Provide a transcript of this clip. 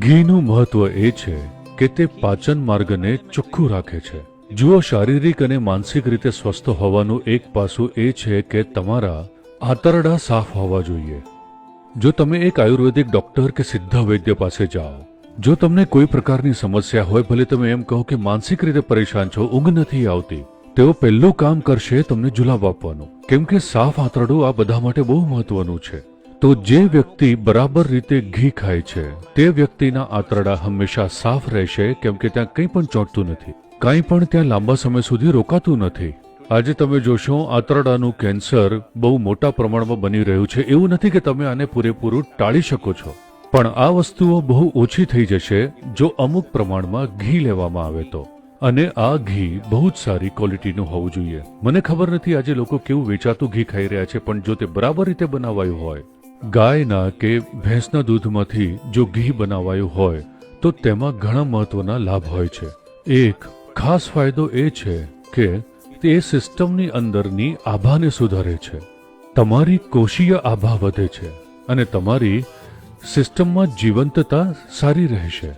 ઘીનું મહત્વ એ છે કે તે પાચન માર્ગને ચોખ્ખું રાખે છે. જુઓ, શારીરિક અને માનસિક રીતે સ્વસ્થ હોવાનું એક પાસું એ છે કે તમારા આંતરડા સાફ હોવા જોઈએ. જો તમે એક આયુર્વેદિક ડોક્ટર કે સિદ્ધ વૈદ્ય પાસે જાઓ, જો તમને કોઈ પ્રકારની સમસ્યા હોય, ભલે તમે એમ કહો કે માનસિક રીતે પરેશાન છો, ઊંઘ નથી આવતી, તેઓ પહેલું કામ કરશે તમને જુલાબ આપવાનું, કેમ કે સાફ આંતરડું આ બધા માટે બહુ મહત્વનું છે. તો જે વ્યક્તિ બરાબર રીતે ઘી ખાય છે તે વ્યક્તિના આંતરડા હંમેશા સાફ રહેશે, કેમ કે ત્યાં કંઈ પણ ચોંટતું નથી, કાંઈ પણ ત્યાં લાંબા સમય સુધી રોકાતું નથી. આજે તમે જોશો આંતરડાનું કેન્સર બહુ મોટા પ્રમાણમાં બની રહ્યું છે. એવું નથી કે તમે આને પૂરેપૂરું ટાળી શકો છો, પણ આ વસ્તુઓ બહુ ઓછી થઈ જશે જો અમુક પ્રમાણમાં ઘી લેવામાં આવે તો. અને આ ઘી બહુ જ સારી ક્વોલિટીનું હોવું જોઈએ. મને ખબર નથી આજે લોકો કેવું વેચાતું ઘી ખાઈ રહ્યા છે, પણ જો તે બરાબર રીતે બનાવાયું હોય, ગાયના કે ભેંસના દૂધમાંથી જો ઘી બનાવાયું હોય તો તેમાં ઘણા મહત્વના લાભ હોય છે. એક ખાસ ફાયદો એ છે કે તે સિસ્ટમની અંદરની આભાને સુધારે છે. તમારી કોષીય આભા વધે છે અને તમારી સિસ્ટમમાં જીવંતતા સારી રહેશે.